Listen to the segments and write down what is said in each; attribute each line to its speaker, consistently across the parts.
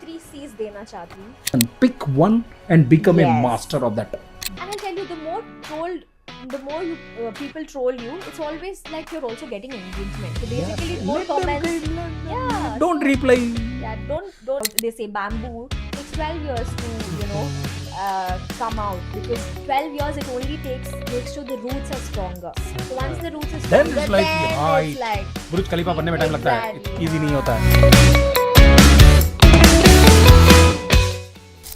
Speaker 1: 3 C's देना चाहती हूँ.
Speaker 2: And pick one and become a
Speaker 1: Yes.
Speaker 2: master of that.
Speaker 1: And I'll tell you, the more you people troll you, it's always like you're also getting engagement. So basically, more
Speaker 2: Let them
Speaker 1: comments.
Speaker 2: get-
Speaker 1: Yeah.
Speaker 2: Don't
Speaker 1: so-
Speaker 2: reply.
Speaker 1: Yeah, don't. They say bamboo takes 12 years to come out, because 12 years it only makes sure the roots are stronger. So once the roots are
Speaker 2: Then
Speaker 1: stronger,
Speaker 2: it's like,
Speaker 1: then
Speaker 2: हाँ,
Speaker 1: it's like
Speaker 2: बुर्ज खलीफा बनने में time लगता है,
Speaker 1: Exactly.
Speaker 2: Easy नहीं होता है.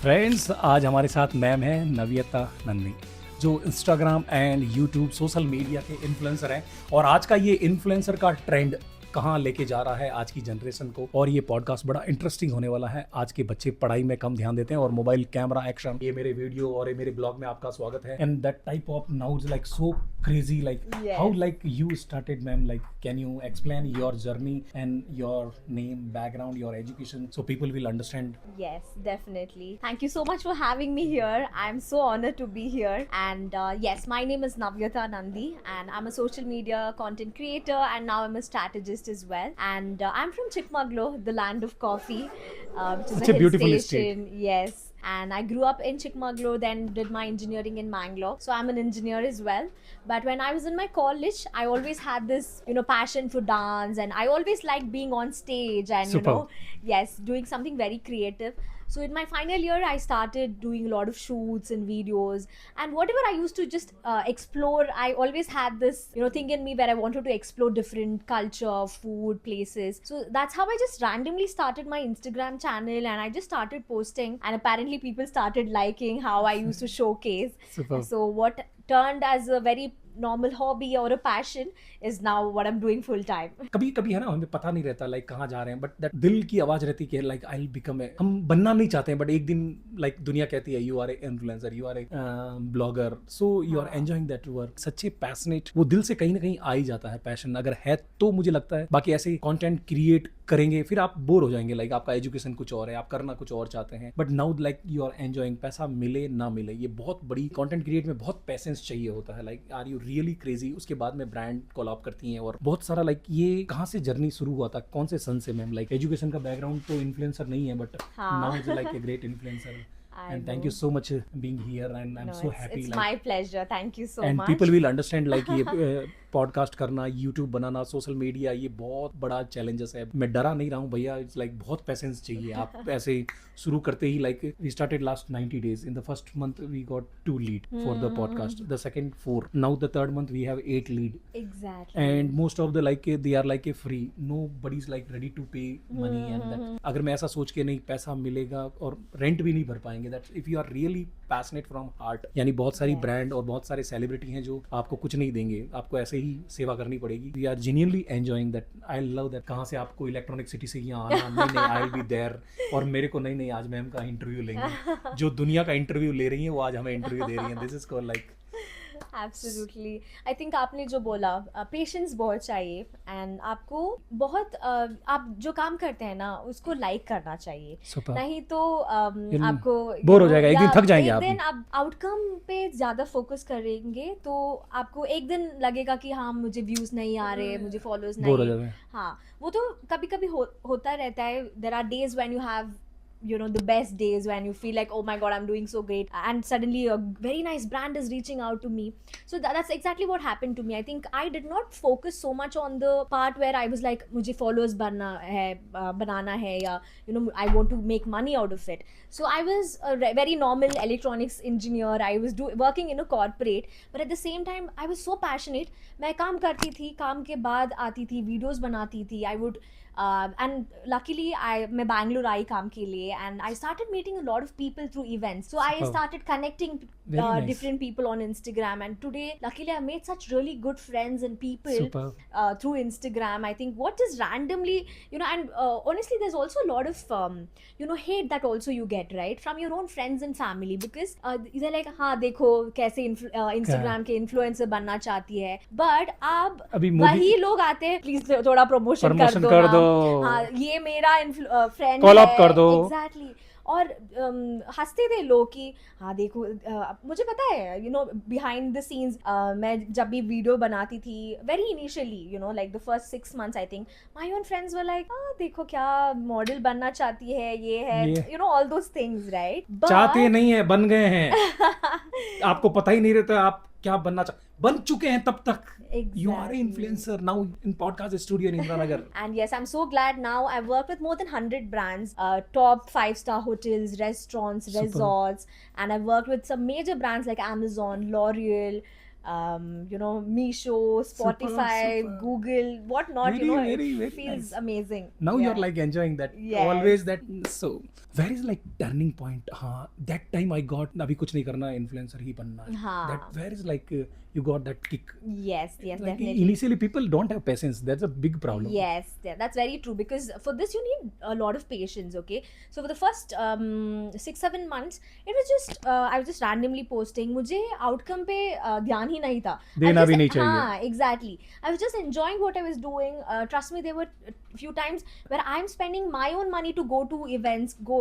Speaker 2: Friends, आज हमारे साथ मैम है नव्यता नंदी, जो Instagram and YouTube social media के इन्फ्लुएंसर हैं. और आज का ये इन्फ्लुएंसर का ट्रेंड कहाँ लेके जा रहा है आज की जनरेशन को. और ये पॉडकास्ट बड़ा इंटरेस्टिंग होने वाला है. आज के बच्चे पढ़ाई में कम ध्यान देते हैं और मोबाइल कैमरा एक्शन. ये मेरे वीडियो और ये मेरे ब्लॉग में आपका स्वागत है. And that type of now is like so crazy, like
Speaker 1: Yes.
Speaker 2: How like you started ma'am, like can you explain your journey and your name, background, your education, so people will understand.
Speaker 1: Yes, definitely. Thank you so much for having me here. I'm so honored to be here. And yes, my name is Navyata Nandi, and I'm a social media content creator, and now I'm a strategist as well. And I'm from Chikmagalur, the land of coffee, which is
Speaker 2: Such a
Speaker 1: hill
Speaker 2: beautiful
Speaker 1: station. Yes. And I grew up in Chikmagalur, then did my engineering in Mangalore. So I'm an engineer as well. But when I was in my college, I always had this, passion for dance, and I always liked being on stage and,
Speaker 2: Superb.
Speaker 1: yes, doing something very creative. So in my final year, I started doing a lot of shoots and videos, and whatever I used to just explore, I always had this, thing in me where I wanted to explore different culture, food, places. So that's how I just randomly started my Instagram channel, and I just started posting, and apparently people started liking how I used to showcase.
Speaker 2: Superb.
Speaker 1: So what turned as a very normal hobby or a passion is now what I'm doing full time.
Speaker 2: कभी कभी है ना, हमें पता नहीं रहता like कहाँ जा रहे हैं, बट दैट दिल की आवाज रहती है कि लाइक आई विल बिकम ए, हम बनना नहीं चाहते हैं बट एक दिन लाइक दुनिया कहती है you are a influencer, you are a blogger, so you are enjoying that work. सच्चे पैशनेट, वो दिल से कहीं ना कहीं आ ही जाता है पैशन अगर है तो, मुझे लगता है. बाकी ऐसे कंटेंट क्रिएट करेंगे फिर आप बोर हो जाएंगे, लाइक आपका एजुकेशन कुछ और है, आप करना कुछ और चाहते हैं, but now like you are enjoying. पैसा मिले ना मिले, ये बहुत बड़ी कंटेंट क्रिएट में बहुत पैसेंस चाहिए होता है. Like are you really crazy. उसके बाद में ब्रांड कोलैब करती हैं और बहुत सारा लाइक ये कहाँ से जर्नी शुरू हुआ था, कौन से सन से मैम? लाइक एजुकेशन का बैकग्राउंड तो इन्फ्लुएंसर नहीं है, बट
Speaker 1: हाँ.
Speaker 2: Now is like a great influencer.
Speaker 1: I
Speaker 2: And thank
Speaker 1: know.
Speaker 2: you so much being here, and I'm
Speaker 1: No,
Speaker 2: so
Speaker 1: it's,
Speaker 2: happy.
Speaker 1: it's
Speaker 2: like,
Speaker 1: my pleasure. Thank you so
Speaker 2: and
Speaker 1: much.
Speaker 2: people will understand like ये podcast करना, YouTube बनाना, social media, ये बहुत बड़ा challenges है. मैं डरा नहीं रहा हूँ भैया. इट्स लाइक बहुत पेशेंस चाहिए. आप ऐसे शुरू करते ही like we started last 90 days. In the first month we got 2 lead for the podcast, the second 4, now the third month we have 8 lead,
Speaker 1: Exactly.
Speaker 2: and most of the like they are like a free, nobody's like ready to pay money. And that अगर मैं ऐसा सोच के नहीं पैसा मिलेगा और rent भी नहीं भर पाएंगे, that if you are really passionate from heart, यानी बहुत सारी
Speaker 1: Yes.
Speaker 2: ब्रांड और बहुत सारे सेलिब्रिटी हैं जो आपको कुछ नहीं देंगे, आपको ऐसे ही सेवा करनी पड़ेगी. We are genuinely enjoying that. I love that. कहाँ से आपको इलेक्ट्रॉनिक सिटी से यहाँ आना, नहीं नहीं आई विल बी देयर. और मेरे को नहीं नहीं आज मैम का इंटरव्यू लेंगे, जो दुनिया का इंटरव्यू ले रही है वो आज हमें इंटरव्यू दे रही है. This is called like
Speaker 1: absolutely. I think आपने जो बोला, पेशेंस बहुत चाहिए, एंड आपको बहुत आप जो काम करते हैं ना उसको लाइक करना चाहिए.
Speaker 2: सुपर.
Speaker 1: नहीं तो
Speaker 2: You know,
Speaker 1: आपको
Speaker 2: बोर हो जाएगा, एक दिन
Speaker 1: या
Speaker 2: थक जाएंगे
Speaker 1: एक
Speaker 2: आप.
Speaker 1: दिन आप आउटकम पे ज़्यादा फोकस करेंगे तो आपको एक दिन लगेगा कि हाँ मुझे व्यूज़ नहीं आ रहे, मुझे फॉलोअर्स
Speaker 2: बोर हो
Speaker 1: नहीं.
Speaker 2: जाते हैं.
Speaker 1: हाँ, वो तो कभी कभी होता रहता है. There are days when you have the best days when you feel like, oh my god, I'm doing so great, and suddenly a very nice brand is reaching out to me. So that's exactly what happened to me. I think I did not focus so much on the part where I was like mujhe followers banana hai ya I want to make money out of it. So I was a very normal electronics engineer. I was working in a corporate, but at the same time I was so passionate. मैं काम करती थी, काम के बाद आती थी, videos बनाती थी. I would and luckily मैं बैंगलोर आई काम के लिए, and I started meeting a lot of people through events. So I
Speaker 2: Superb.
Speaker 1: started connecting
Speaker 2: Very nice.
Speaker 1: different people on Instagram, and today luckily I made such really good friends and people
Speaker 2: Super.
Speaker 1: through Instagram. I think what is randomly and honestly there's also a lot of hate that also you get right from your own friends and family, because they're like हाँ देखो कैसे Instagram के influencer बनना चाहती है, but अब
Speaker 2: अभी मोदी
Speaker 1: वही लोग आते हैं, प्लीज थोड़ा प्रमोशन
Speaker 2: Promotion
Speaker 1: कर
Speaker 2: कर
Speaker 1: दो
Speaker 2: दो.
Speaker 1: ना. हाँ, ये मेरा फ्रेंड
Speaker 2: Call up कर दो.
Speaker 1: एग्जैक्टली. और हंसते थे लोग कि हाँ देखो मुझे पता है you know behind the scenes मैं जब भी वीडियो बनाती थी very initially you know like the first 6 months I think my own friends were like देखो क्या मॉडल बनना चाहती है ये है
Speaker 2: ये
Speaker 1: you know all those things right
Speaker 2: चाहते नहीं है, बन गए हैं। आपको पता ही नहीं रहता आप क्या बन चुके हैं तब तक। You are an
Speaker 1: Exactly.
Speaker 2: influencer now in podcast studio in Indranagar.
Speaker 1: And yes, I'm so glad now. I've worked with more than 100 brands, top 5-star hotels, restaurants,
Speaker 2: Super.
Speaker 1: resorts, and I've worked with some major brands like Amazon, L'Oreal, you know, Meesho, Spotify,
Speaker 2: super.
Speaker 1: Google, whatnot.
Speaker 2: Very,
Speaker 1: you know,
Speaker 2: very,
Speaker 1: it
Speaker 2: very
Speaker 1: feels
Speaker 2: nice.
Speaker 1: amazing.
Speaker 2: Now
Speaker 1: Yeah.
Speaker 2: you're like enjoying that.
Speaker 1: Yes.
Speaker 2: Always that. So where is like turning point? हाँ, that time I got अभी कुछ नहीं करना, influencer ही बनना है.
Speaker 1: हाँ.
Speaker 2: That where is like you got that kick?
Speaker 1: Yes, yes,
Speaker 2: Like
Speaker 1: definitely.
Speaker 2: initially people don't have patience. That's a big problem.
Speaker 1: Yes, yeah, that's very true because for this you need a lot of patience. Okay, so for the first 6-7 months, it was just I was just randomly posting. मुझे outcome पे ध्यान ही नहीं था.
Speaker 2: देना भी नहीं चाहिए.
Speaker 1: हाँ, exactly. I was just enjoying what I was doing. Trust me, there were a few times where I'm spending my own money to go to events, go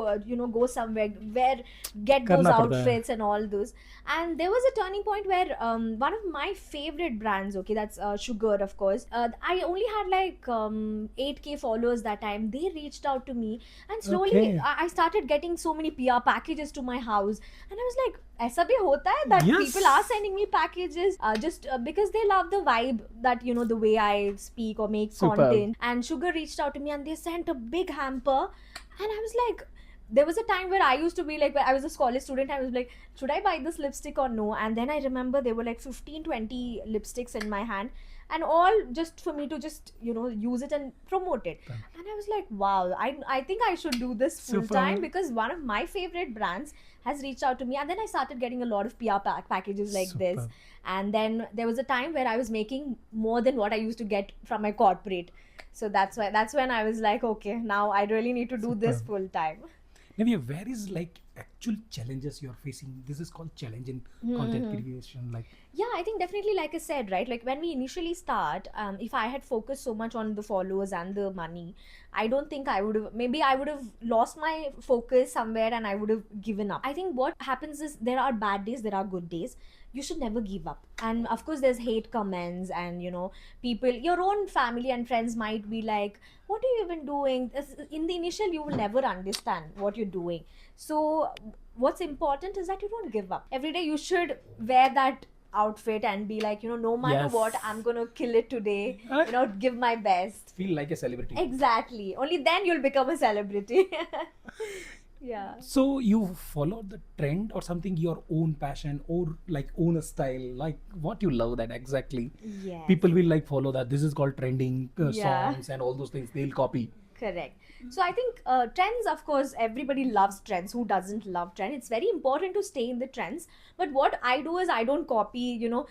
Speaker 1: somewhere, get those
Speaker 2: करना पड़ता है.
Speaker 1: outfits and all those. And there was a turning point where one of my favorite brands, okay, that's Sugar, of course. I only had like 8K followers that time. They reached out to me, and slowly
Speaker 2: Okay.
Speaker 1: I started getting so many PR packages to my house, and I was like, ऐसा भी होता है that
Speaker 2: Yes.
Speaker 1: people are sending me packages just because they love the vibe that you know the way I speak or make
Speaker 2: Superb.
Speaker 1: content. And Sugar reached out to me and they sent a big hamper, and I was like. There was a time where I used to be like, when I was a college student, I was like, should I buy this lipstick or no? And then I remember there were like 15-20 lipsticks in my hand, and all just for me to just you know use it and promote it. And I was like, wow, I think I should do this full
Speaker 2: Super.
Speaker 1: time because one of my favorite brands has reached out to me, and then I started getting a lot of PR packages like this.
Speaker 2: Superb.
Speaker 1: And then there was a time where I was making more than what I used to get from my corporate. So that's when I was like, okay, now I really need to do this
Speaker 2: Superb.
Speaker 1: full time.
Speaker 2: Navya, where is like actual challenges you're facing? This is called challenge in content creation. Like
Speaker 1: Yeah, I think definitely, like I said, right? Like when we initially start, if I had focused so much on the followers and the money, I don't think I would have, maybe I would have lost my focus somewhere and I would have given up. I think what happens is there are bad days, there are good days. You should never give up. And of course, there's hate comments, and you know, people, your own family and friends might be like, what are you even doing? In the initial, you will never understand what you're doing. So, what's important is that you don't give up. Every day, you should wear that outfit and be like, you know, no matter
Speaker 2: Yes.
Speaker 1: what, I'm gonna kill it today. You know, give my best.
Speaker 2: feel like a celebrity.
Speaker 1: Exactly. Only then you'll become a celebrity. Yeah.
Speaker 2: So you follow the trend or something, your own passion or like own a style, like what you love that exactly.
Speaker 1: Yes.
Speaker 2: People will like follow that. This is called trending
Speaker 1: Yeah.
Speaker 2: songs and all those things. They'll copy.
Speaker 1: Correct. So I think trends, of course, everybody loves trends. Who doesn't love trend? It's very important to stay in the trends. But what I do is I don't copy, you know,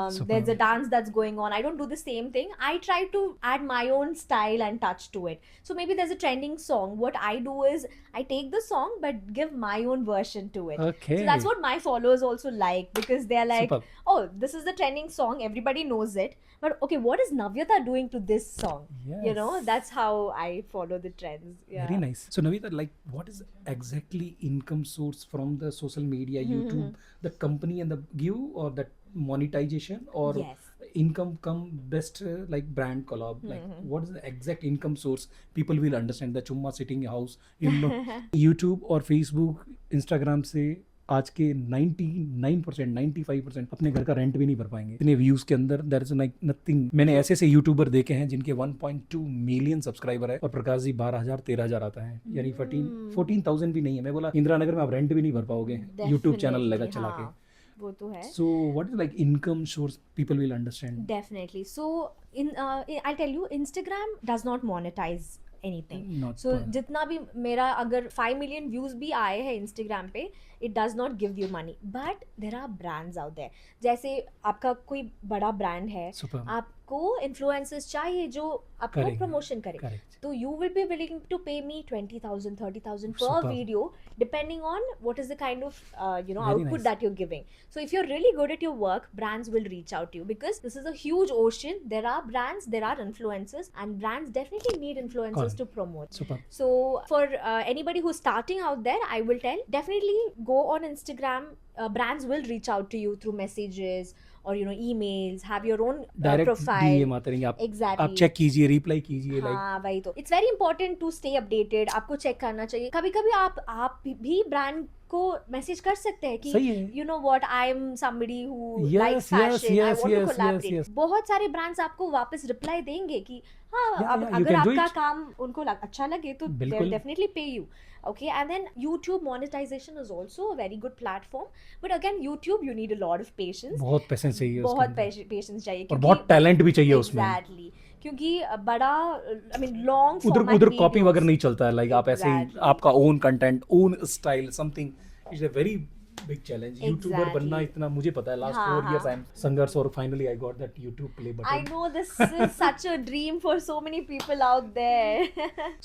Speaker 2: Super.
Speaker 1: there's a dance that's going on. I don't do the same thing. I try to add my own style and touch to it. So maybe there's a trending song. What I do is I take the song but give my own version to it.
Speaker 2: Okay.
Speaker 1: So that's what my followers also like, because they're like,
Speaker 2: Superb.
Speaker 1: oh, this is the trending song. Everybody knows it. But okay, what is Navyata doing to this song? You know,
Speaker 2: Yes.
Speaker 1: that's how I follow the trends. Yeah.
Speaker 2: Very nice. So Navita, like what is exactly income source from the social media, YouTube, the company and the give or that monetization or
Speaker 1: Yes.
Speaker 2: income come best like brand collab? Like what is the exact income source? People will understand the chumma sitting house, you know, YouTube or Facebook, Instagram से आज के 99%, 95% अपने घर का rent भी नहीं भर पाएंगे इतने व्यूज के अंदर. There is like nothing. मैंने ऐसे ऐसे यूट्यूबर देखे हैं जिनके 1.2 मिलियन सब्सक्राइबर है और प्रकाश जी 12,000 13,000 आता है, यानी 14,000 भी नहीं है. मैं बोला इंदिरा नगर में आप रेंट भी नहीं भर पाओगे यूट्यूब चैनल लगा
Speaker 1: Definitely,
Speaker 2: चला
Speaker 1: हाँ,
Speaker 2: के.
Speaker 1: वो तो है.
Speaker 2: So what is like income source people will understand?
Speaker 1: Definitely. So I'll tell you, Instagram does not monetize anything.
Speaker 2: Not
Speaker 1: So
Speaker 2: per-
Speaker 1: जितना भी मेरा अगर 5 million views भी आए हैं Instagram पे, it does not give you money. But there are brands out there. जैसे आपका कोई बड़ा ब्रांड है,
Speaker 2: Superb.
Speaker 1: आप आपको इन्फ्लुएंसर्स चाहिए जो आपको
Speaker 2: करेंगे,
Speaker 1: प्रमोशन करे,
Speaker 2: करेक्ट,
Speaker 1: तो you will be willing to pay me 20,000 30,000 per
Speaker 2: Superb.
Speaker 1: video, depending on what is the kind of
Speaker 2: Very
Speaker 1: output
Speaker 2: nice.
Speaker 1: that you're giving. So if you're really good at your work, brands will reach out to you, because this is a huge ocean. There are brands, there are influencers, and brands definitely need influencers
Speaker 2: Correct.
Speaker 1: to promote.
Speaker 2: super,
Speaker 1: So for anybody who's starting out there, I will tell, definitely go on Instagram. Brands will reach out to you through messages or emails. Have your own
Speaker 2: direct
Speaker 1: profile.
Speaker 2: DM आते रहेंगे, आप
Speaker 1: Exactly.
Speaker 2: Check कीजिए, reply कीजिए, like
Speaker 1: हाँ वही तो, it's very important to stay updated. आपको check करना चाहिए. कभी कभी आप भी ब्रांड को मैसेज कर सकते हैं कि
Speaker 2: सही है,
Speaker 1: you know what, I am somebody who
Speaker 2: Yes,
Speaker 1: likes
Speaker 2: yes,
Speaker 1: fashion, I
Speaker 2: yes,
Speaker 1: want to
Speaker 2: yes,
Speaker 1: collaborate.
Speaker 2: yes.
Speaker 1: बहुत सारे ब्रांड्स आपको वापस रिप्लाई देंगे कि हाँ,
Speaker 2: Yeah,
Speaker 1: अब
Speaker 2: yeah, you
Speaker 1: अगर
Speaker 2: can do
Speaker 1: आपका
Speaker 2: it.
Speaker 1: काम उनको अच्छा लगे तो दे
Speaker 2: बिल्कुल.
Speaker 1: डेफिनेटली पे you. Okay, and then YouTube monetization is also a very good platform, but again YouTube you need a lot of patience.
Speaker 2: बहुत पेशेंस चाहिए उसके
Speaker 1: बहुत
Speaker 2: अंदर,
Speaker 1: पेशेंस चाहिए,
Speaker 2: और बहुत टैलेंट भी चाहिए उसमें.
Speaker 1: एग्जैक्टली, क्योंकि बड़ा आई मीन लॉन्ग
Speaker 2: उधर उधर कॉपी वगैरह नहीं चलता है, लाइक आप ऐसे ही
Speaker 1: Exactly.
Speaker 2: आपका own content, own style, something is a very big challenge. YouTuber
Speaker 1: Exactly.
Speaker 2: बनना इतना मुझे पता है, लास्ट
Speaker 1: हाँ,
Speaker 2: 4 years
Speaker 1: हाँ.
Speaker 2: आई एम संघर्ष, और finally I got that YouTube play
Speaker 1: I
Speaker 2: button.
Speaker 1: know this is such a dream for so many people out there.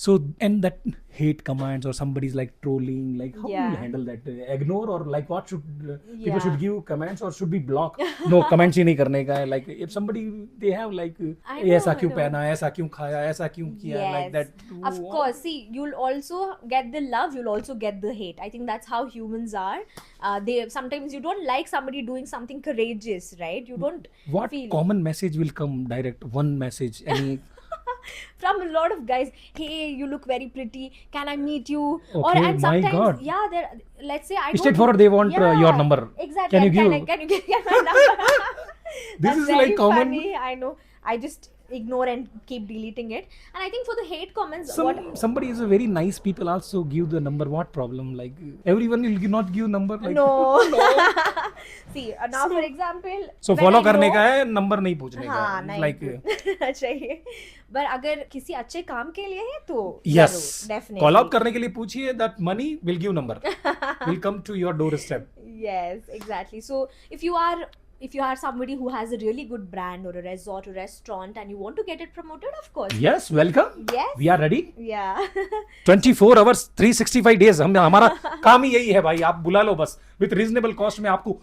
Speaker 2: So and that hate comments or somebody's like trolling, like how do you
Speaker 1: Yeah.
Speaker 2: handle that? Ignore, or like what should people
Speaker 1: Yeah.
Speaker 2: should give comments or should be block? No, comments ही नहीं करने का है. Like if somebody they have like
Speaker 1: I
Speaker 2: ये ऐसा
Speaker 1: know,
Speaker 2: क्यों
Speaker 1: I know.
Speaker 2: पहना, ऐसा क्यों खाया, ऐसा क्यों किया, like
Speaker 1: Yes.
Speaker 2: that.
Speaker 1: Of course, see, you'll also get the love, you'll also get the hate. I think that's how humans are. They sometimes you don't like somebody doing something courageous, right? You don't
Speaker 2: What
Speaker 1: feel
Speaker 2: common message will come direct? One message, any
Speaker 1: from a lot of guys. Hey, you look very pretty. Can I meet you? Or
Speaker 2: Okay,
Speaker 1: and
Speaker 2: my
Speaker 1: sometimes,
Speaker 2: God.
Speaker 1: yeah, there. Let's say I don't.
Speaker 2: straightforward they want
Speaker 1: Yeah,
Speaker 2: your number.
Speaker 1: Exactly.
Speaker 2: Can you give?
Speaker 1: Can you get my number?
Speaker 2: This
Speaker 1: That's
Speaker 2: is
Speaker 1: very
Speaker 2: like common.
Speaker 1: funny. I know. I just ignore and keep deleting it. And I think for the hate comments,
Speaker 2: Somebody is a very nice people also give the number. What problem? Like everyone will not give number. Like
Speaker 1: no. See, now for example.
Speaker 2: So
Speaker 1: when
Speaker 2: follow
Speaker 1: I
Speaker 2: करने
Speaker 1: know-
Speaker 2: का है, number नहीं पूछने का
Speaker 1: हाँ
Speaker 2: है.
Speaker 1: नहीं
Speaker 2: Like
Speaker 1: चाहिए. पर अगर किसी अच्छे काम के लिए है तो
Speaker 2: yes,
Speaker 1: डेफिनेटली
Speaker 2: call up करने के लिए पूछिए. That money will give number. Will come to your doorstep.
Speaker 1: Yes, exactly. So if you are somebody who has a really good brand or a resort or restaurant and you want to get it promoted, of course.
Speaker 2: Yes, welcome.
Speaker 1: Yes.
Speaker 2: We are ready.
Speaker 1: Yeah.
Speaker 2: 24 hours 365 days हम हमारा काम ही यही है भाई. आप बुला लो बस, with reasonable cost में आपको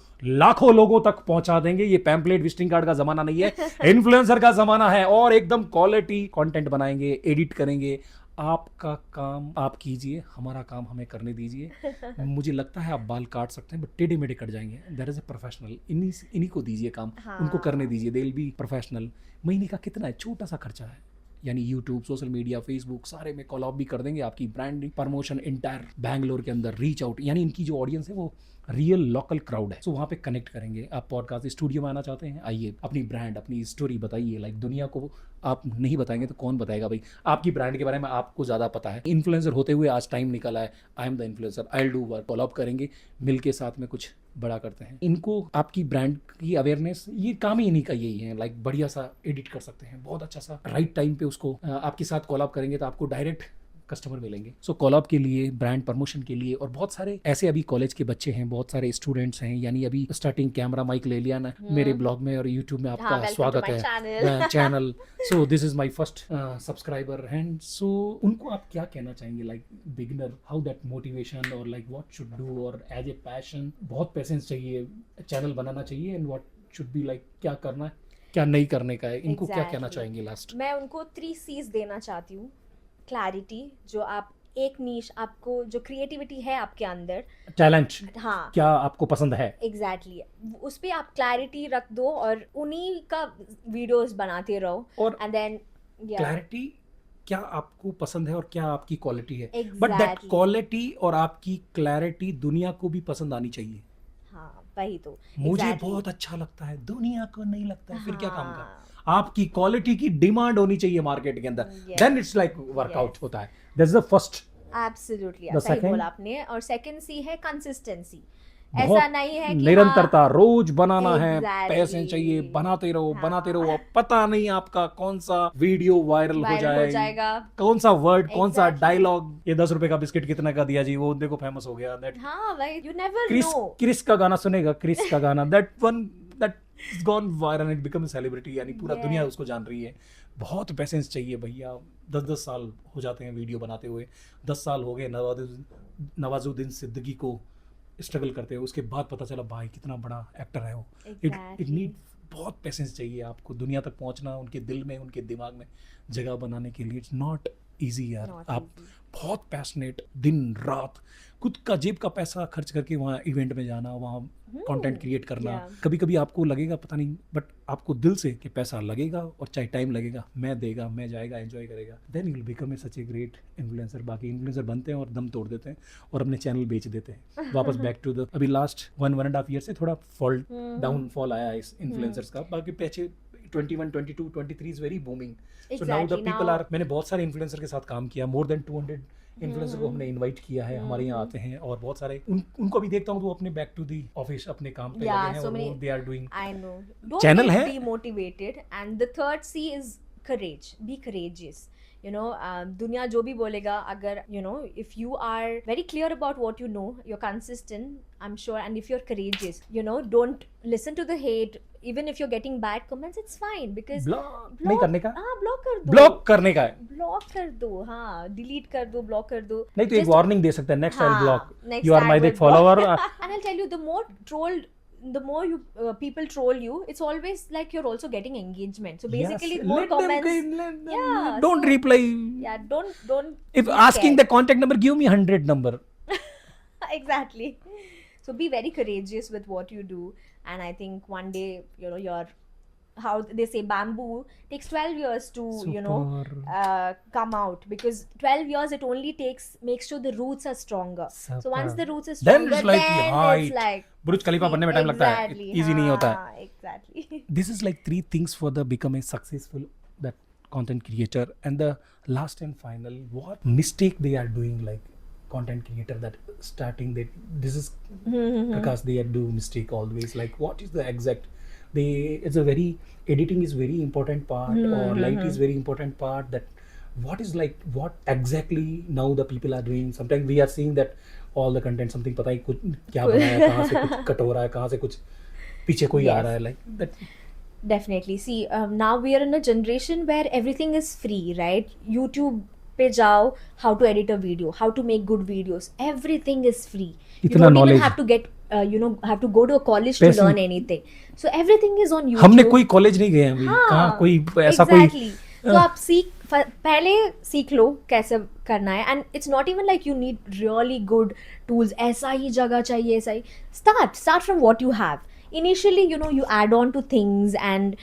Speaker 2: लाखों लोगों तक पहुंचा देंगे. ये पैम्पलेट विजिटिंग कार्ड का जमाना नहीं है, इन्फ्लुएंसर का जमाना है. और एकदम क्वालिटी कंटेंट बनाएंगे, एडिट करेंगे. आपका काम आप कीजिए, हमारा काम हमें करने दीजिए. मुझे लगता है आप बाल काट सकते हैं, बट टेढ़े मेढ़े कट जाएंगे. There is a professional. इन्हीं को दीजिए काम,
Speaker 1: हाँ.
Speaker 2: उनको करने दीजिए. They will be professional. महीने का कितना है? छोटा सा खर्चा है. यानी यूट्यूब, सोशल मीडिया, फेसबुक, सारे में कॉल ऑफ भी कर देंगे. आपकी ब्रांडिंग प्रमोशन इंटायर बैंगलोर के अंदर रीच आउट. यानी इनकी जो ऑडियंस है वो रियल लोकल क्राउड है. सो वहाँ पे कनेक्ट करेंगे. आप पॉडकास्ट स्टूडियो में आना चाहते हैं, आइए, अपनी ब्रांड, अपनी स्टोरी बताइए. लाइक दुनिया को आप नहीं बताएंगे तो कौन बताएगा भाई. आपकी ब्रांड के बारे में आपको ज़्यादा पता है. इन्फ्लुएंसर होते हुए आज टाइम निकला है. I am the influencer, I will do work. Call up करेंगे, मिल के साथ में कुछ बड़ा करते हैं. इनको आपकी ब्रांड की अवेयरनेस, ये काम ही इन्हीं का यही है. लाइक बढ़िया सा एडिट कर सकते हैं, बहुत अच्छा सा राइट टाइम पे उसको आपके साथ कॉल अप करेंगे तो आपको डायरेक्ट कस्टमर मिलेंगे. सो कॉल अप के लिए, ब्रांड प्रमोशन के लिए, और बहुत सारे ऐसे अभी कॉलेज के बच्चे हैं, बहुत सारे स्टूडेंट्स हैं. यानी अभी स्टार्टिंग कैमरा माइक ले लिया ना. मेरे ब्लॉग में और यूट्यूब में आपका
Speaker 1: welcome to
Speaker 2: स्वागत
Speaker 1: my
Speaker 2: है channel. So this is my first subscriber. And so उनको आप क्या कहना चाहेंगे, like beginner, how that motivation और लाइक व्हाट शुड डू, और एज ए पैशन, बहुत पेशेंस चाहिए, चैनल बनाना चाहिए, and what should be, like क्या करना है, क्या नहीं करने का है. इनको क्या कहना
Speaker 1: Exactly.
Speaker 2: चाहेंगे लास्ट?
Speaker 1: मैं उनको 3 C's देना चाहती हूँ. क्लैरिटी, जो आप एक नीश, आपको जो क्रिएटिविटी है आपके अंदर,
Speaker 2: टैलेंट
Speaker 1: हाँ
Speaker 2: क्या आपको पसंद है,
Speaker 1: एग्जैक्टली, उस पे आप क्लैरिटी रख दो और उन्हीं का वीडियोस बनाते रहो.
Speaker 2: और
Speaker 1: एंड देन
Speaker 2: क्लैरिटी क्या आपको पसंद है और क्या आपकी क्वालिटी है. बट दैट
Speaker 1: एग्जैक्टली,
Speaker 2: क्वालिटी और आपकी क्लैरिटी दुनिया को भी पसंद आनी चाहिए.
Speaker 1: हाँ वही तो.
Speaker 2: मुझे
Speaker 1: exactly.
Speaker 2: बहुत अच्छा लगता है, दुनिया को नहीं लगता है, फिर क्या काम का.
Speaker 1: हाँ,
Speaker 2: आपकी क्वालिटी की डिमांड होनी चाहिए मार्केट के अंदर.
Speaker 1: Yes.
Speaker 2: Then it's like workout
Speaker 1: Yes.
Speaker 2: होता है. That's the first.
Speaker 1: Absolutely,
Speaker 2: The
Speaker 1: सही
Speaker 2: second?
Speaker 1: बोला आपने. और सेकंड सी है कंसिस्टेंसी.
Speaker 2: बहुत
Speaker 1: ऐसा नहीं है कि
Speaker 2: निरंतरता, रोज बनाना है,
Speaker 1: Exactly.
Speaker 2: पैसे चाहिए, बनाते रहो
Speaker 1: हाँ.
Speaker 2: बनाते रहो. अब पता नहीं आपका कौन सा वीडियो वायरल हो
Speaker 1: वायरल हो जाएगा.
Speaker 2: कौन सा वर्ड, कौन सा
Speaker 1: Exactly.
Speaker 2: डायलॉग. ये 10 रुपए का बिस्किट कितना का दिया जी, वो देखो फेमस हो गया. दैट
Speaker 1: हाँ भाई, you never
Speaker 2: Chris
Speaker 1: know.
Speaker 2: Chris का गाना सुनेगा, क्रिस का गाना, that one, that it's gone viral and become a celebrity, यानी पूरा
Speaker 1: Yes.
Speaker 2: दुनिया उसको जान रही है। बहुत पेशेंस चाहिए भैया। 10-10 साल हो जाते हैं वीडियो बनाते हुए। 10 साल हो गए नवाजुद्दीन सिद्दीकी को स्ट्रगल करते हुए, उसके बाद पता चला भाई कितना बड़ा एक्टर है वो। It
Speaker 1: Exactly.
Speaker 2: नीड बहुत पेशेंस चाहिए आपको दुनिया तक पहुंचना, उनके दिल में, उनके दिमाग में जगह बनाने के लिए। इट्स नॉट ईजी यार।
Speaker 1: Not
Speaker 2: आप
Speaker 1: easy.
Speaker 2: बहुत पैशनेट, दिन रात खुद का जेब का पैसा खर्च करके वहाँ इवेंट में जाना, वहाँ कंटेंट क्रिएट करना।
Speaker 1: yeah.
Speaker 2: कभी कभी आपको लगेगा पता नहीं, बट आपको दिल से कि पैसा लगेगा और चाहे टाइम लगेगा, मैं देगा, मैं जाएगा, एंजॉय करेगा, then you will become a such a great influencer. बाकी इन्फ्लुएंसर बनते हैं और दम तोड़ देते हैं और अपने चैनल बेच देते हैं। वापस बैक टू द अभी लास्ट 1.5 ईयर से थोड़ा फॉल डाउनफॉल आया है इस इन्फ्लुएंसर्स का। बाकी पीछे 21, 22, 23 is very booming. So now the
Speaker 1: Exactly.
Speaker 2: People
Speaker 1: Now-
Speaker 2: are, मैंने बहुत सारे इन्फ्लुएंसर के साथ काम किया, मोर देन 200 इन्फ्लुएंसर को हमने इनवाइट किया है, हमारे यहाँ आते हैं। और बहुत सारे उनको भी देखता हूँ तो वो अपने बैक टू दी ऑफिस अपने काम पे
Speaker 1: Yeah,
Speaker 2: लगे हैं
Speaker 1: so
Speaker 2: और
Speaker 1: many-
Speaker 2: they are doing.
Speaker 1: I know. Don't
Speaker 2: Channel
Speaker 1: get
Speaker 2: है?
Speaker 1: demotivated. And the third C is courage. Be courageous. You know, दुनिया जो भी बोलेगा, अगर you know, if you are very clear about what you know, you're consistent, I'm sure, and if you're courageous, you know, don't listen to the hate. Even if you're getting bad comments, it's fine because
Speaker 2: block नहीं करने का,
Speaker 1: हाँ, block कर दो,
Speaker 2: block करने का है।
Speaker 1: Block कर दो, हाँ, डिलीट कर दो, ब्लॉक कर दो।
Speaker 2: नहीं तो एक
Speaker 1: Just-
Speaker 2: वार्निंग दे सकता है, नेक्स्ट आई
Speaker 1: हाँ,
Speaker 2: block,
Speaker 1: next
Speaker 2: you are
Speaker 1: I
Speaker 2: my
Speaker 1: will
Speaker 2: big follower.
Speaker 1: and I'll tell you, the more trolled, the more you people troll you, it's always like you're also getting engagement. So basically, more comments. Yeah,
Speaker 2: Don't
Speaker 1: so-
Speaker 2: reply.
Speaker 1: Yeah, don't.
Speaker 2: If
Speaker 1: be
Speaker 2: asking the
Speaker 1: scared.
Speaker 2: contact number, give me 100 number.
Speaker 1: Exactly. So be very courageous with what you do, and I think one day, you know, your how they say bamboo takes 12 years to you know
Speaker 2: Super.
Speaker 1: come out, because 12 years it only makes sure the roots are stronger. So once the roots are
Speaker 2: Then
Speaker 1: stronger,
Speaker 2: it's like
Speaker 1: then
Speaker 2: height.
Speaker 1: it's like
Speaker 2: बुर्ज खलीफा बनने में time लगता है,
Speaker 1: Exactly,
Speaker 2: easy नहीं होता है।
Speaker 1: हाँ, exactly.
Speaker 2: This is like 3 things for the become a successful that content creator. And the last and final, what mistake they are doing, like content creator that starting that this is because they do mistake always, like what is the exact, they, it's a very, editing is very important part, or light is very important part, that what is like, what exactly now the people are doing. Sometimes we are seeing that all the content something पता ही कुछ क्या बनाया, कहाँ से कुछ cut हो रहा है, कहाँ से कुछ पीछे कोई आ
Speaker 1: Yes.
Speaker 2: रहा है, like that.
Speaker 1: Definitely. See, now we are in a generation where everything is free, right? YouTube पे जाओ, how to edit a video, how to make good videos, everything is free. You
Speaker 2: इतना
Speaker 1: don't even
Speaker 2: knowledge.
Speaker 1: have to get, you know, have to go to a college to
Speaker 2: Person-
Speaker 1: learn anything. So everything is on YouTube.
Speaker 2: हमने कोई college नहीं गए हैं अभी,
Speaker 1: हाँ,
Speaker 2: कहाँ कोई ऐसा
Speaker 1: exactly.
Speaker 2: कोई
Speaker 1: तो आप पहले सीख लो कैसे करना है, and it's not even like you need really good tools, ऐसा ही जगह चाहिए, ऐसा ही start from what you have. Initially, you know, you add on to things, and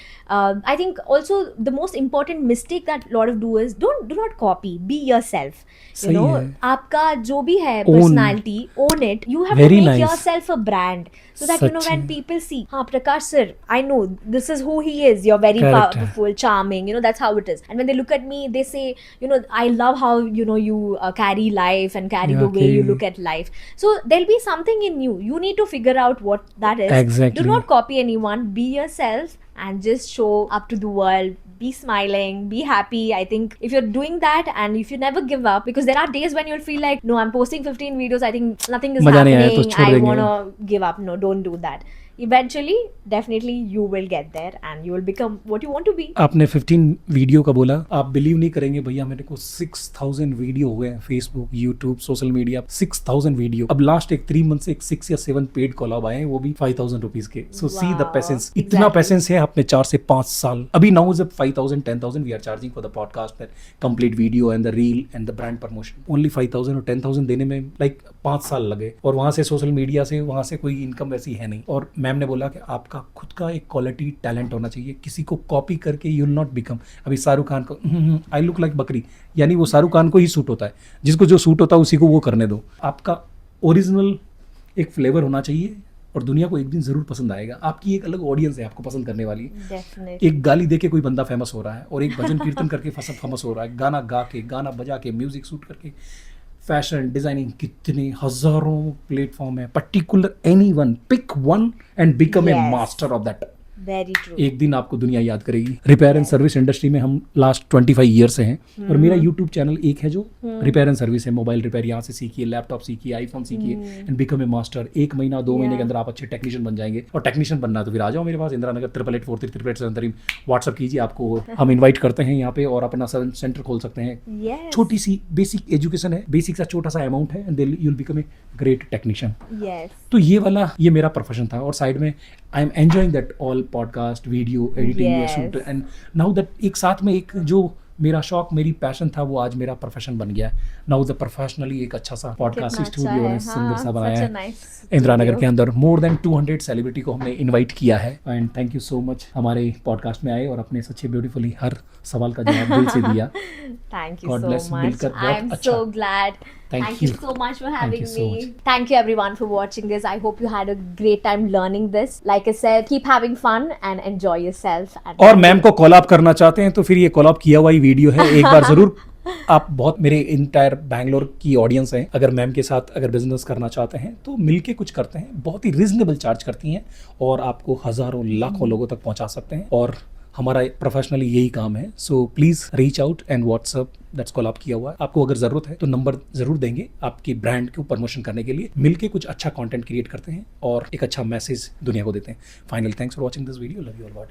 Speaker 1: I think also the most important mistake that a lot of do is do not copy. Be yourself. You
Speaker 2: सही
Speaker 1: know,
Speaker 2: है।
Speaker 1: आपका जो भी है
Speaker 2: Own.
Speaker 1: personality, own it. You have
Speaker 2: Very
Speaker 1: to make
Speaker 2: nice.
Speaker 1: yourself a brand, so that you know
Speaker 2: such
Speaker 1: when
Speaker 2: में।
Speaker 1: people see, हाँ Prakash sir, I know this is who he is. You're very
Speaker 2: Correct.
Speaker 1: powerful, charming. You know, that's how it is. And when they look at me, they say, you know, I love how you know you carry life and carry
Speaker 2: Yeah,
Speaker 1: the way you
Speaker 2: okay.
Speaker 1: look at life. So there'll be something in you. You need to figure out what that is.
Speaker 2: Exactly.
Speaker 1: Do not copy anyone. Be yourself and just show up to the world. Be smiling, be happy. I think if you're doing that, and if you never give up, because there are days when you'll feel like, no, I'm posting 15 videos, I think nothing is
Speaker 2: मजा नहीं आया तो
Speaker 1: happening,
Speaker 2: छोड़
Speaker 1: I
Speaker 2: देंगे।
Speaker 1: wanna give up. No, don't do that. Eventually, definitely you will get there and you will become what you want to be.
Speaker 2: आपने 15 video का बोला, आप बिलीव नहीं करेंगे भैया, मेरे को 6000 वीडियो हो गए हैं, Facebook, YouTube, social media, 6000 video. अब लास्ट एक 3 मंथ से एक 6 या 7 पेड कॉलअप आए हैं, वो भी 5000 रुपीज के। सो सी द
Speaker 1: Wow,
Speaker 2: पेशेंस, इतना
Speaker 1: exactly.
Speaker 2: पेशेंस है आपने 4 से 5 साल। अभी नाउ जब 5000 10000 we are charging for the podcast and complete video and the reel and the brand promotion. Only 5000 और 10000 देने में लाइक 5 साल लगे, और वहां से सोशल मीडिया से वहां से कोई इनकम वैसी है नहीं। और मैम ने बोला कि आपका खुद का एक क्वालिटी टैलेंट होना चाहिए, किसी को कॉपी करके यू विल नॉट बिकम। अभी शाहरुख खान को आई लुक लाइक बकरी, यानी वो शाहरुख खान को ही सूट होता है, जिसको जो सूट होता है उसी को वो करने दो। आपका ओरिजिनल एक फ्लेवर होना चाहिए और दुनिया को एक दिन जरूर पसंद आएगा। आपकी एक अलग ऑडियंस है आपको पसंद करने वाली।
Speaker 1: Definitely.
Speaker 2: एक गाली दे के कोई बंदा फेमस हो रहा है, और एक भजन कीर्तन करके फेमस हो रहा है, गाना गा के, गाना बजा के, म्यूजिक शूट करके, फैशन डिजाइनिंग, कितने हजारों प्लेटफॉर्म है। Particular anyone, pick one and become a
Speaker 1: Yes.
Speaker 2: Master of that.
Speaker 1: Very true.
Speaker 2: एक दिन आपको दुनिया याद करेगी। रिपेयर एंड सर्विस इंडस्ट्री में हम लास्ट 25 ईयर से हैं और मेरा यूट्यूब चैनल एक है जो रिपेयर एंड सर्विस है। मोबाइल रिपेयर यहाँ से सीखिए, लैपटॉप सीखिए, आईफोन सीखिए एंड बिकम ए मास्टर। 1 महीना 2 महीने के अंदर आप अच्छे टेक्नीशियन बन जाएंगे। और टेक्नीशियन बनना है तो फिर आ जाओ मेरे पास, इंदिरा नगर 8884338873। व्हाट्सअप कीजिए, आपको हम इन्वाइट करते हैं यहाँ पे और अपना सेंटर खोल सकते हैं।
Speaker 1: Yes.
Speaker 2: छोटी सी बेसिक एजुकेशन है, बेसिक सा छोटा सा अमाउंट है and you will become a great technician.
Speaker 1: Yes.
Speaker 2: तो ये मेरा प्रोफेशन था और साइड में I am enjoying that all podcast, video editing,
Speaker 1: Yes.
Speaker 2: Shoot and now that एक साथ में एक जो मेरा शौक, मेरी पैशन था, वो आज मेरा प्रोफेशन बन गया है। नाउ द प्रोफेशनली एक अच्छा सा पॉडकास्ट स्टूडियो है, सुंदर सा बनाया है इंदिरा नगर के अंदर। मोर देन 200 सेलिब्रिटी को हमने इनवाइट किया है and thank you so much हमारे पॉडकास्ट में आए और अपने सच्चे ब्यूटीफुली हर सवाल का जवाब दिल से दिया।
Speaker 1: Thank you
Speaker 2: God
Speaker 1: so
Speaker 2: bless.
Speaker 1: much.
Speaker 2: मिलकर बहुत
Speaker 1: I'm
Speaker 2: अच्छा।
Speaker 1: so glad.
Speaker 2: Thank
Speaker 1: you
Speaker 2: you.
Speaker 1: so much for
Speaker 2: Thank
Speaker 1: having
Speaker 2: you so
Speaker 1: me.
Speaker 2: much.
Speaker 1: Thank you everyone for watching this. I hope you had a great time learning this. Like I said, keep having fun and enjoy yourself. And
Speaker 2: और ma'am को call up करना चाहते हैं तो फिर ये call up किया हुआ ही वीडियो है, एक बार जरूर आप बहुत मेरे इंटायर बैंगलोर की ऑडियंस है, अगर मैम के साथ अगर बिजनेस करना चाहते हैं तो मिलके कुछ करते हैं। बहुत ही रिजनेबल चार्ज करती हैं और आपको हजारों लाखों लोगों तक पहुंचा सकते हैं और हमारा प्रोफेशनली यही काम है। So please reach out and WhatsApp that's call up किया हुआ है। आपको अगर जरूरत है तो नंबर जरूर देंगे आपकी ब्रांड को प्रमोशन करने के लिए। मिलके कुछ अच्छा कंटेंट क्रिएट करते हैं और एक अच्छा मैसेज दुनिया को देते हैं। Final thanks for watching this video. Love you all.